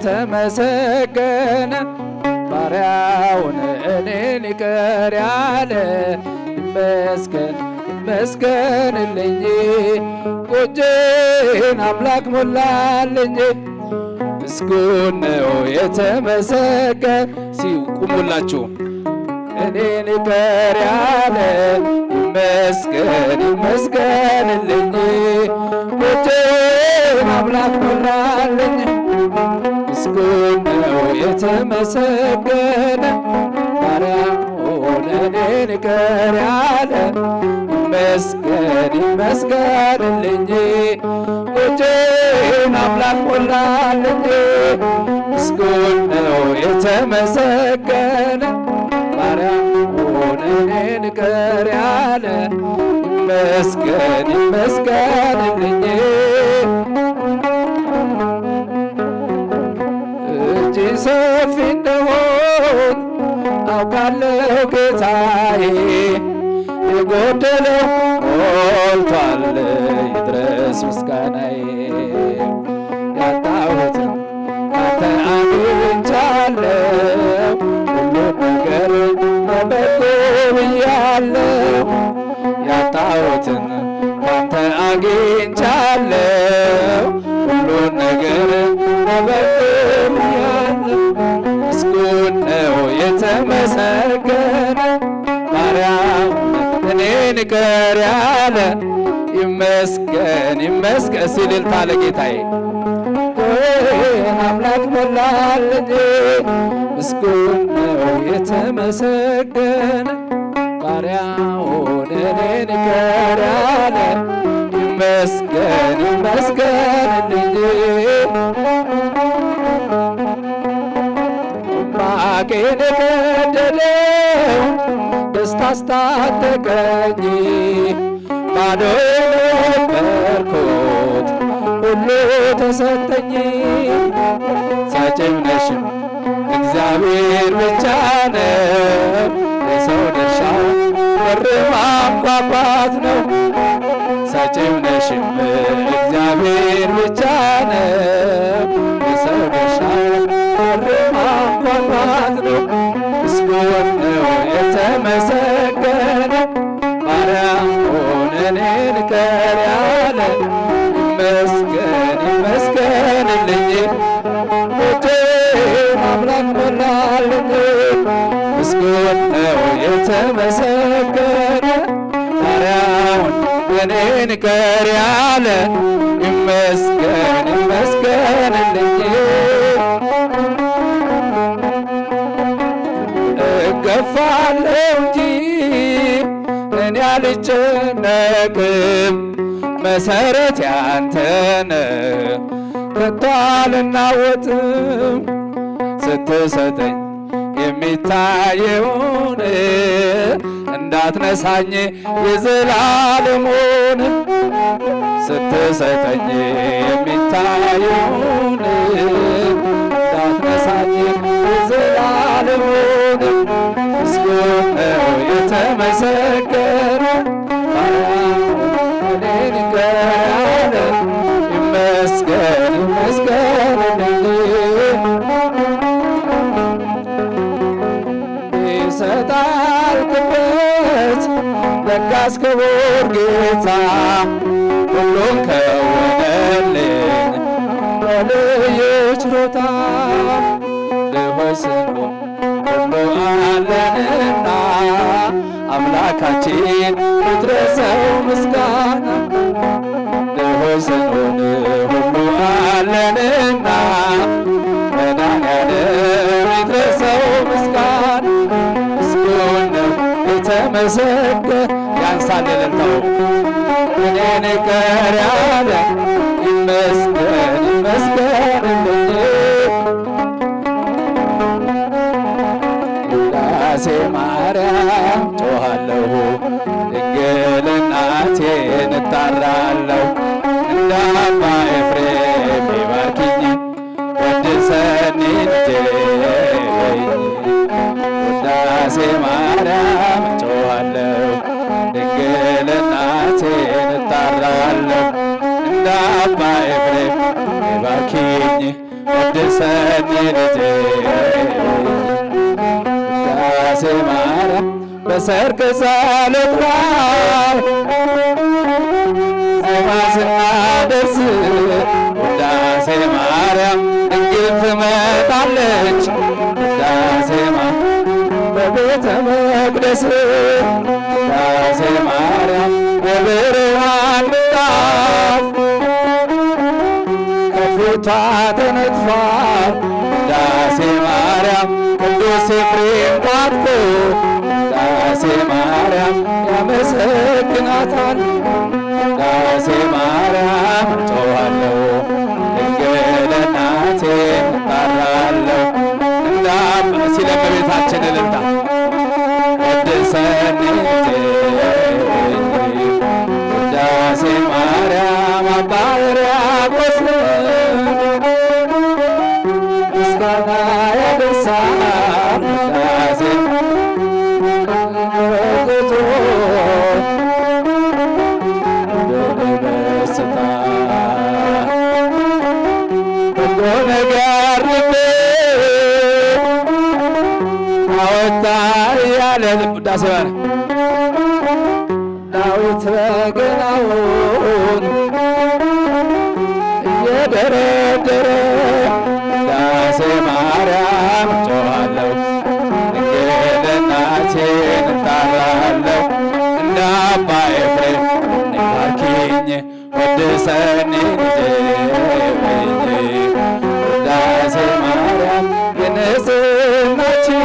የተመሰገነ ባሪያውን እኔን ይቅር ያለ ይመስገን ይመስገንልኝ። ጎጆዬን አምላክ ሞላልኝ። ምስጉን ነው የተመሰገን ሲቁሙላችሁ እኔን ይቅር ያለ ይመስገን ይመስገንልኝ። ጎጆዬን አምላክ ሞላልኝ። ምስጉን ነው የተመሰገነ ባሪያውን እኔን ይቅር ያለ ይመስገን ይመስገንልኝ። ጎጆዬን አምላክ ሞላልኝ። ምስጉን ነው የተመሰገነ ባሪያውን እኔን ይቅር ያለ ይመስገን ይመስገንልኝ። እጅ ሰፊ እንደሆን አውቃለሁ ጌታዬ፣ የጎደለው ሞልቷል ይድረስ ምስጋናዬ። ያጣሁትን ካንተ አግኝቻለሁ፣ ሁሉን ነገር በበጎ ብያለሁ። ያጣሁትን ካንተ አግኝቻለሁ፣ ሁሉን ነገር በበጎ ብያለሁ። ምስጉን ነው የተመሰገነ ባሪያውን እኔን ይቅር ያለ ይመስገን ይመስገን ሲል እልልታ ለጌታዬ። አምላክ ሞላልኝ። ምስጉን ነው የተመሰገነ ባሪያውን እኔን ይቅር ያለ ይመስገን ይመስገንልኝ። ማቄን የቀደደው ደስታ አስታጠቀኝ። ባዶ የነበርኩት ሁሉ ተሰጠኝ። ሰጪም ነሽም እግዚአብሔር ብቻ ነው። የሰው ድርሻ በር ማንኳኳት ነው። ሰጪም ነሽም እግዚአብሔር ብቻ ነው። የሰው ድርሻ በር ማንኳኳት ነው። ምስጉን ነው የተመሰገነ ባሪያውን እኔን ይቅር ያለ ይመስገን ይመስገንልኝ። ጎጆዬን አምላክ ሞላልኝ። ምስጉን ነው የተመሰገነ ባሪያውን እኔን ይቅር ያለ ይመስገን ይመስገንልኝ። እገፋለሁ እንጂ እኔ አልጨነቅም፣ መሰረት ያንተነ ከቶ አልናወጥም። ስትሰጠኝ የሚታየውን እንዳትነሳኝ የዘላለሙን። ስትሰጠኝ የሚታየውን እንዳትነሳኝ የዘላለሙን። ምስጉን ነው የተመሰገነ ባሪያውን እኔን ይቅር ያለ ይመስገን ይመስገንልኝ። ይሰጣል ክብረት ለጋስ ክቡር ጌታ፣ ሁሉን ከወነልኝ በልዩ ችሎታ። ድሆች ስንሆን ሁሉ አለንና አምላካችን ይድረሰው ምስጋና። ድሆች ስንሆን ሁሉ አለንና መድኃኒዓለም ይድረሰው ምስጋና። ምስጉን ነው የተመሰገነ ያንሳል እልልታው እኔን ይቅር ያለ ይመስገን ይመስገንልኝ። ውዳሴ ማርያም ጮኻለሁ፣ ድንግል እናቴን እጣራለሁ። እንደ አባ ኤፍሬም ባርኪኝ ወድሰኒ ልጄ በይኝ። ውዳሴ ማርያም ጮኻለሁ፣ ድንግል እናቴን እጣራለሁ። እንደ አባ ኤፍሬም ባርኪኝ ወድሰኒ ቅድሰኒ ልጄ ውዳሴ ማርያም በሰርክ ጸሎት ላይ ዜማ ስናደርስ ውዳሴ ማርያም ድንግል ትመጣለች ውዳሴ በቤተ መቅደስ ውዳሴ ማርያም የብርሃን ምንጣፍ ከፊቷ ተነጥፏል ውዳሴ ማርያም ቅዱስ ኤፍሬም ታጥቆ ውዳሴ ማርያም ያመሰግናታል ውዳሴ ማርያም እጮኻለሁ ድንግል እናቴን እጠራለሁ ሲለ እመቤታችን እልልታ ቅድሰኒ ልጄ ውዳሴ ማርያም አባ ሕርያቆስ ምስጋና ያደርሳል ውዳሴ በረከቱ በደስታ በጎ ነገር ልቤ አወጣ እያለ ውዳሴ ማርያም ዳዊት በገናውን እየደረደረ ውዳሴ ማርያም እጮኻለሁ ድንግል እናቴን እጠራለሁ እንደ አባ ኤፍሬም ባርኪኝ ቅድሰኒ ልጄ ውዳሴ ማርያም የንጽሕናችን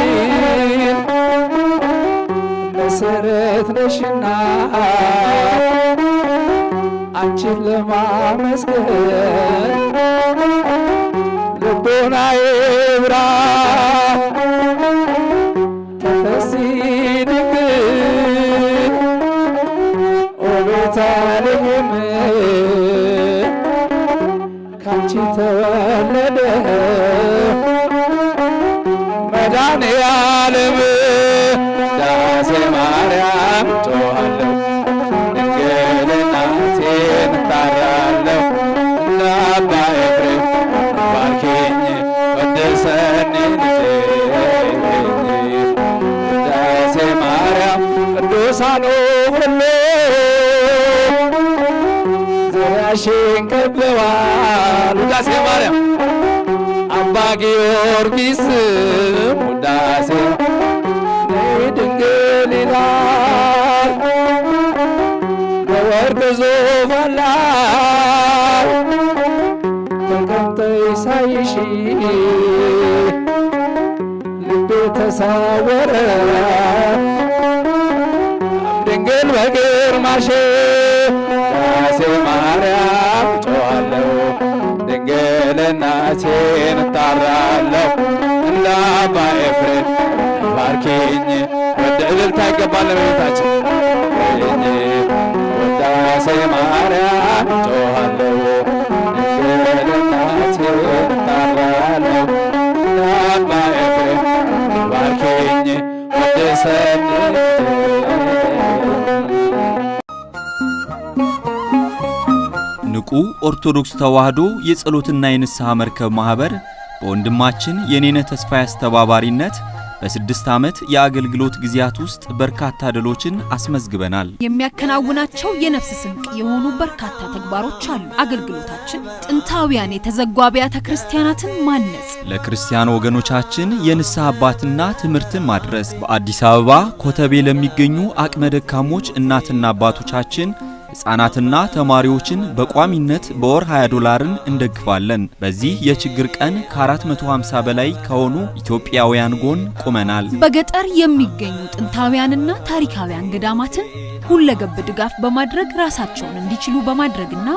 መሰረት ነሽና አንቺን ለማመስገን ልቦናዬ ይብራ ተፈሲ ድንግል ኦ ቤተልሔም ካንቺ ተወለደ መድኃኔዓለም ውዳሴ ማርያም እጮኻለሁ ድንግል እናቴን እጠራለሁ እንደ አባ ኤፍሬም ባርኪኝ ቅድሰኒ ልጄ ውዳሴ ማርያም ቅዱሳኑ ሁሉ ዙሪያሽን ከበዋል ውዳሴ ማርያም አባ ጊዮርጊስ ውዳሴ ድንግል ይላል በወርቅ ዙፋን ላይ ተቀምጠሽ ሳይሽ ልቤ ተሰወረ ድንግል በግርማሽ ውዳሴ ማርያም እጮኻለሁ ድንግል እናቴን እጠራለሁ እንደ አባ ኤፍሬም ባርኪኝ እልልታ ይገባል ለእመቤታችን ውዳሴ ማርያም እጮኻለሁ ድንግል እናቴን እጠራለሁ እንደ አባ ኤፍሬም ባርኪኝ ቅድሰኒ ንቁ ኦርቶዶክስ ተዋሕዶ የጸሎትና የንስሐ መርከብ ማህበር በወንድማችን የኔነህ ተስፋዬ አስተባባሪነት በ6 ዓመት የአገልግሎት ጊዜያት ውስጥ በርካታ ድሎችን አስመዝግበናል። የሚያከናውናቸው የነፍስ ስንቅ የሆኑ በርካታ ተግባሮች አሉ። አገልግሎታችን ጥንታውያን የተዘጉ አብያተ ክርስቲያናትን ማነጽ፣ ለክርስቲያን ወገኖቻችን የንስሐ አባትና ትምህርትን ማድረስ፣ በአዲስ አበባ ኮተቤ ለሚገኙ አቅመ ደካሞች እናትና አባቶቻችን ሕፃናትና ተማሪዎችን በቋሚነት በወር $20 እንደግፋለን። በዚህ የችግር ቀን ከ450 በላይ ከሆኑ ኢትዮጵያውያን ጎን ቆመናል። በገጠር የሚገኙ ጥንታውያንና ታሪካውያን ገዳማትን ሁለገብ ድጋፍ በማድረግ ራሳቸውን እንዲችሉ በማድረግና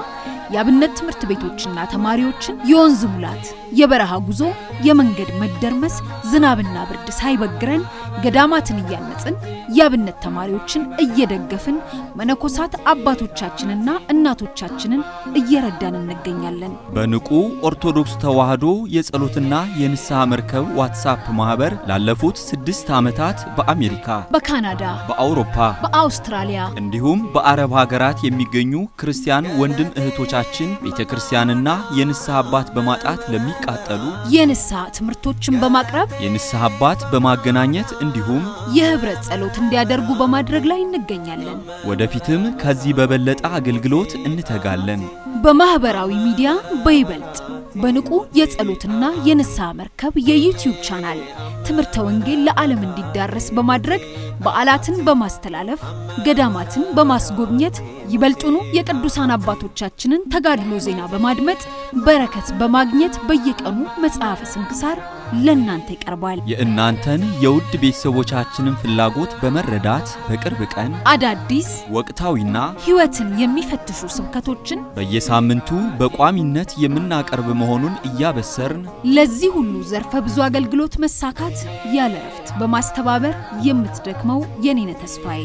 የአብነት ትምህርት ቤቶችና ተማሪዎችን የወንዝ ሙላት፣ የበረሃ ጉዞ፣ የመንገድ መደርመስ፣ ዝናብና ብርድ ሳይበግረን ገዳማትን እያነጽን የአብነት ተማሪዎችን እየደገፍን መነኮሳት አባቶቻችንና እናቶቻችንን እየረዳን እንገኛለን። በንቁ ኦርቶዶክስ ተዋሕዶ የጸሎትና የንስሐ መርከብ ዋትስአፕ ማህበር ላለፉት 6 ዓመታት በአሜሪካ፣ በካናዳ፣ በአውሮፓ፣ በአውስትራሊያ እንዲሁም በአረብ ሀገራት የሚገኙ ክርስቲያን ወንድም እህቶቻችን ቤተሰቦቻችን ቤተክርስቲያንና የንስሐ አባት በማጣት ለሚቃጠሉ የንስሐ ትምህርቶችን በማቅረብ የንስሐ አባት በማገናኘት እንዲሁም የህብረት ጸሎት እንዲያደርጉ በማድረግ ላይ እንገኛለን። ወደፊትም ከዚህ በበለጠ አገልግሎት እንተጋለን። በማህበራዊ ሚዲያ በይበልጥ በንቁ የጸሎትና የንስሐ መርከብ የዩቲዩብ ቻናል ትምህርተ ወንጌል ለዓለም እንዲዳረስ በማድረግ በዓላትን በማስተላለፍ ገዳማትን በማስጎብኘት ይበልጡኑ የቅዱሳን አባቶቻችንን ተጋድሎ ዜና በማድመጥ በረከት በማግኘት በየቀኑ መጽሐፈ ስንክሳር ለእናንተ ይቀርባል። የእናንተን የውድ ቤተሰቦቻችንን ፍላጎት በመረዳት በቅርብ ቀን አዳዲስ ወቅታዊና ሕይወትን የሚፈትሹ ስብከቶችን በየሳምንቱ በቋሚነት የምናቀርብ መሆኑን እያበሰርን ለዚህ ሁሉ ዘርፈ ብዙ አገልግሎት መሳካት ያለ እረፍት በማስተባበር የምትደክመው የኔነ ተስፋዬ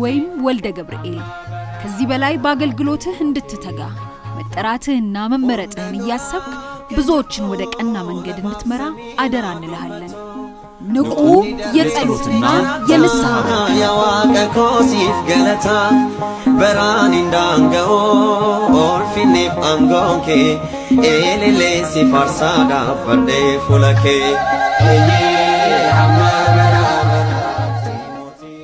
ወይም ወልደ ገብርኤል ከዚህ በላይ በአገልግሎትህ እንድትተጋ መጠራትህና መመረጥህን እያሰብክ ብዙዎችን ወደ ቀና መንገድ እንድትመራ አደራ እንልሃለን። ንቁ የጸሎትና የንስሐ ያዋቀ ኮሲፍ ገለታ በራን እንዳንገኦ ኦልፊኔፍ አንጎንኬ ኤሌሌ ሲፋርሳዳ ፈርዴ ፉለኬ